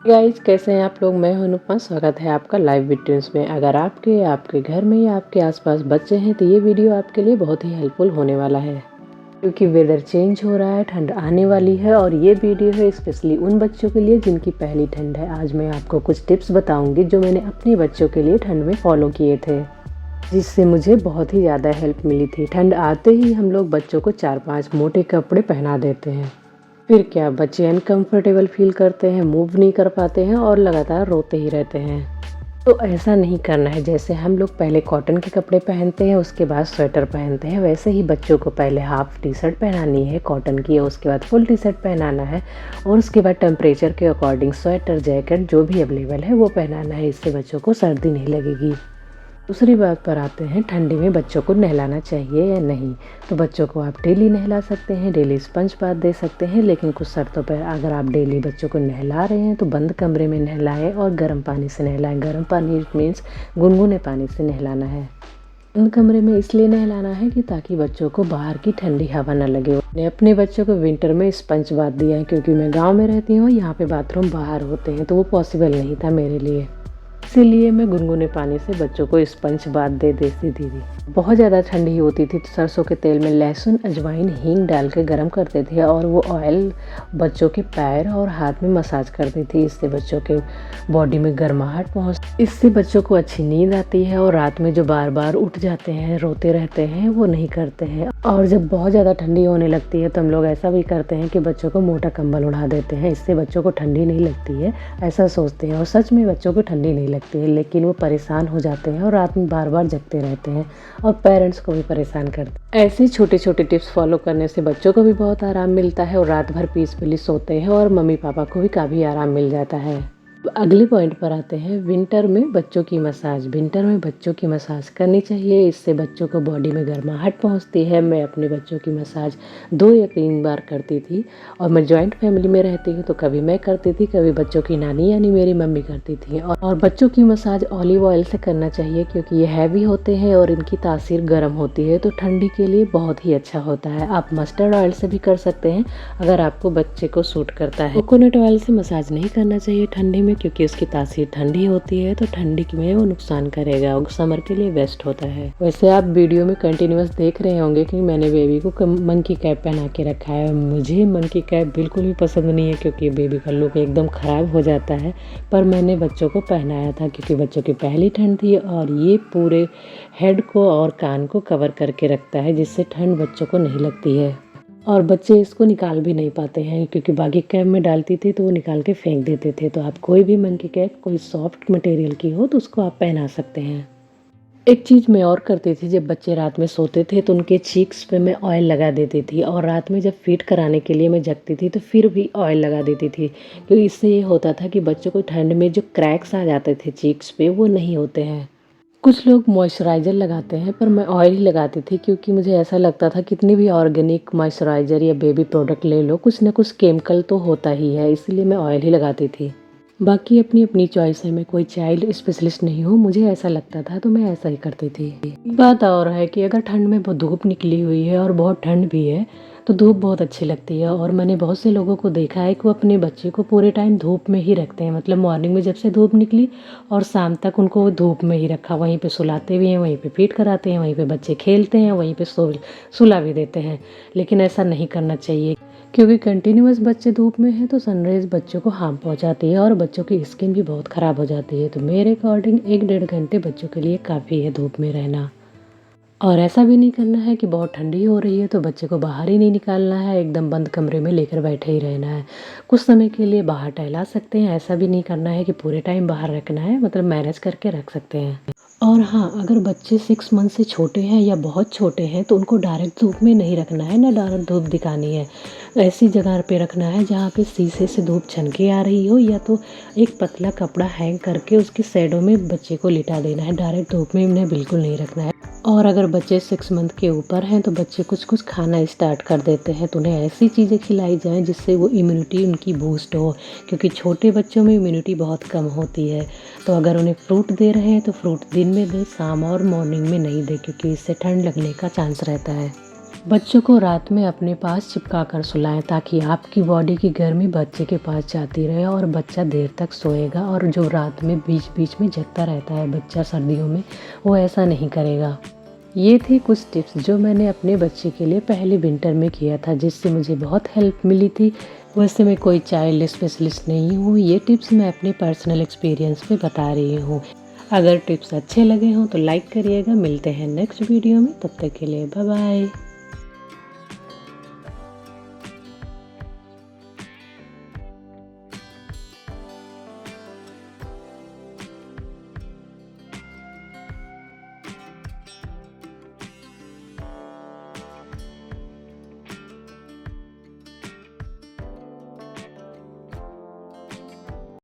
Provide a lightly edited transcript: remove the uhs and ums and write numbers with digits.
Guys, कैसे हैं आप लोग। मैं हूं अनुपमा। स्वागत है आपका लाइव वीडियोस में। अगर आपके घर में या आपके आसपास बच्चे हैं तो ये वीडियो आपके लिए बहुत ही हेल्पफुल होने वाला है, क्योंकि वेदर चेंज हो रहा है, ठंड आने वाली है और ये वीडियो है स्पेशली उन बच्चों के लिए जिनकी पहली ठंड है। आज मैं आपको कुछ टिप्स बताऊंगी जो मैंने अपने बच्चों के लिए ठंड में फॉलो किए थे, जिससे मुझे बहुत ही ज़्यादा हेल्प मिली थी। ठंड आते ही हम लोग बच्चों को 4-5 मोटे कपड़े पहना देते हैं, फिर क्या बच्चे अनकंफर्टेबल फील करते हैं, मूव नहीं कर पाते हैं और लगातार रोते ही रहते हैं। तो ऐसा नहीं करना है। जैसे हम लोग पहले कॉटन के कपड़े पहनते हैं, उसके बाद स्वेटर पहनते हैं, वैसे ही बच्चों को पहले हाफ टी शर्ट पहनानी है कॉटन की, और उसके बाद फुल टी शर्ट पहनाना है, और उसके बाद टेम्परेचर के अकॉर्डिंग स्वेटर, जैकेट जो भी अवेलेबल है वो पहनाना है। इससे बच्चों को सर्दी नहीं लगेगी। दूसरी बात पर आते हैं, ठंडी में बच्चों को नहलाना चाहिए या नहीं। तो बच्चों को आप डेली नहला सकते हैं, डेली स्पंज बाथ दे सकते हैं, लेकिन कुछ शर्तों पर। अगर आप डेली बच्चों को नहला रहे हैं तो बंद कमरे में नहलाएं और गर्म पानी से नहलाएं। गर्म पानी मीन्स गुनगुने पानी से नहलाना है। बंद कमरे में इसलिए नहलाना है कि ताकि बच्चों को बाहर की ठंडी हवा न लगे। मैंने अपने बच्चों को विंटर में स्पंज बाथ दिया है, क्योंकि मैं गाँव में रहती हूँ, यहाँ पे बाथरूम बाहर होते हैं, तो वो पॉसिबल नहीं था मेरे लिए। इसीलिए मैं गुनगुने पानी से बच्चों को स्पंज बाथ दे देती थी। बहुत ज़्यादा ठंडी होती थी तो सरसों के तेल में लहसुन, अजवाइन, हींग डाल के गर्म करते थे और वो ऑयल बच्चों के पैर और हाथ में मसाज करती थी। इससे बच्चों के बॉडी में गर्माहट इससे बच्चों को अच्छी नींद आती है और रात में जो बार बार उठ जाते हैं, रोते रहते हैं, वो नहीं करते हैं। और जब बहुत ज़्यादा ठंडी होने लगती है तो हम लोग ऐसा भी करते हैं कि बच्चों को मोटा कंबल उड़ा देते हैं। इससे बच्चों को ठंडी नहीं लगती है, ऐसा सोचते हैं, और सच में बच्चों को ठंडी नहीं लगती है, लेकिन वो परेशान हो जाते हैं और रात में बार बार जगते रहते हैं और पेरेंट्स को भी परेशान करते हैं। ऐसे छोटे छोटे टिप्स फॉलो करने से बच्चों को भी बहुत आराम मिलता है और रात भर पीसफुली सोते हैं और मम्मी पापा को भी काफ़ी आराम मिल जाता है। अगले पॉइंट पर आते हैं, विंटर में बच्चों की मसाज। विंटर में बच्चों की मसाज करनी चाहिए, इससे बच्चों को बॉडी में गर्माहट पहुंचती है। मैं अपने बच्चों की मसाज 2 या 3 बार करती थी, और मैं जॉइंट फैमिली में रहती हूँ तो कभी मैं करती थी, कभी बच्चों की नानी यानी मेरी मम्मी करती थी। और बच्चों की मसाज ऑलिव ऑयल से करना चाहिए, क्योंकि ये हैवी होते हैं और इनकी तासीर गर्म होती है, तो ठंडी के लिए बहुत ही अच्छा होता है। आप मस्टर्ड ऑयल से भी कर सकते हैं अगर आपको बच्चे को सूट करता है। कोकोनट ऑयल से मसाज नहीं करना चाहिए ठंडी में, क्योंकि उसकी तासीर ठंडी होती है, तो ठंडी में वो नुकसान करेगा और समर के लिए बेस्ट होता है। वैसे आप वीडियो में कंटिन्यूअस देख रहे होंगे कि मैंने बेबी को मंकी कैप पहना के रखा है। मुझे मंकी कैप बिल्कुल भी पसंद नहीं है, क्योंकि बेबी का लुक एकदम ख़राब हो जाता है, पर मैंने बच्चों को पहनाया था क्योंकि बच्चों की पहली ठंड थी, और ये पूरे हेड को और कान को कवर करके रखता है, जिससे ठंड बच्चों को नहीं लगती है। और बच्चे इसको निकाल भी नहीं पाते हैं, क्योंकि बाकी कैप में डालती थी तो वो निकाल के फेंक देते थे। तो आप कोई भी मंकी कैप कोई सॉफ्ट मटेरियल की हो तो उसको आप पहना सकते हैं। एक चीज़ मैं और करती थी, जब बच्चे रात में सोते थे तो उनके चीक्स पे मैं ऑयल लगा देती थी, और रात में जब फीड कराने के लिए मैं जगती थी तो फिर भी ऑयल लगा देती थी, क्योंकि इससे ये होता था कि बच्चों को ठंड में जो क्रैक्स आ जाते थे चीक्स पे वो नहीं होते हैं। कुछ लोग मॉइस्चराइज़र लगाते हैं, पर मैं ऑयल ही लगाती थी, क्योंकि मुझे ऐसा लगता था कितनी भी ऑर्गेनिक मॉइस्चराइज़र या बेबी प्रोडक्ट ले लो, कुछ ना कुछ केमिकल तो होता ही है, इसलिए मैं ऑयल ही लगाती थी। बाकी अपनी अपनी चॉइस है, मैं कोई चाइल्ड स्पेशलिस्ट नहीं हूँ, मुझे ऐसा लगता था तो मैं ऐसा ही करती थी। बात और है कि अगर ठंड में बहुत धूप निकली हुई है और बहुत ठंड भी है तो धूप बहुत अच्छी लगती है, और मैंने बहुत से लोगों को देखा है कि वो अपने बच्चे को पूरे टाइम धूप में ही रखते हैं। मतलब मॉर्निंग में जब से धूप निकली और शाम तक उनको धूप में ही रखा, वहीं पे सुलाते भी हैं, वहीं पे फीड कराते हैं, वहीं पे बच्चे खेलते हैं, वहीं पे सुला भी देते हैं। लेकिन ऐसा नहीं करना चाहिए, क्योंकि कंटिन्यूअस बच्चे धूप में हैं तो सनराइज बच्चों को हार्म पहुंचाती है और बच्चों की स्किन भी बहुत ख़राब हो जाती है। तो मेरे अकॉर्डिंग 1-1.5 घंटे बच्चों के लिए काफ़ी है धूप में रहना। और ऐसा भी नहीं करना है कि बहुत ठंडी हो रही है तो बच्चे को बाहर ही नहीं निकालना है, एकदम बंद कमरे में लेकर बैठे ही रहना है। कुछ समय के लिए बाहर टहला सकते हैं, ऐसा भी नहीं करना है कि पूरे टाइम बाहर रखना है, मतलब मैनेज करके रख सकते हैं। और हाँ, अगर बच्चे 6 मंथ से छोटे हैं या बहुत छोटे हैं तो उनको डायरेक्ट धूप में नहीं रखना है, ना डायरेक्ट धूप दिखानी है। ऐसी जगह पे रखना है जहाँ पे शीशे से धूप छन के आ रही हो, या तो एक पतला कपड़ा हैंग करके उसकी शैडो में बच्चे को लिटा देना है। डायरेक्ट धूप में उन्हें बिल्कुल नहीं रखना है। और अगर बच्चे 6 मंथ के ऊपर हैं तो बच्चे कुछ कुछ खाना स्टार्ट कर देते हैं, तो उन्हें ऐसी चीज़ें खिलाई जाएँ जिससे वो इम्यूनिटी उनकी बूस्ट हो, क्योंकि छोटे बच्चों में इम्यूनिटी बहुत कम होती है। तो अगर उन्हें फ्रूट दे रहे हैं तो फ्रूट दिन में दें, शाम और मॉर्निंग में नहीं दें, क्योंकि इससे ठंड लगने का चांस रहता है। बच्चों को रात में अपने पास चिपका कर सुलाएं ताकि आपकी बॉडी की गर्मी बच्चे के पास जाती रहे और बच्चा देर तक सोएगा। और जो रात में बीच बीच में जगता रहता है बच्चा सर्दियों में, वो ऐसा नहीं करेगा। ये थी कुछ टिप्स जो मैंने अपने बच्चे के लिए पहले विंटर में किया था, जिससे मुझे बहुत हेल्प मिली थी। वैसे मैं कोई चाइल्ड स्पेशलिस्ट नहीं हूँ, ये टिप्स मैं अपने पर्सनल एक्सपीरियंस पे बता रही हूँ। अगर टिप्स अच्छे लगे हों तो लाइक करिएगा। मिलते हैं नेक्स्ट वीडियो में, तब तक के लिए बाय बाय।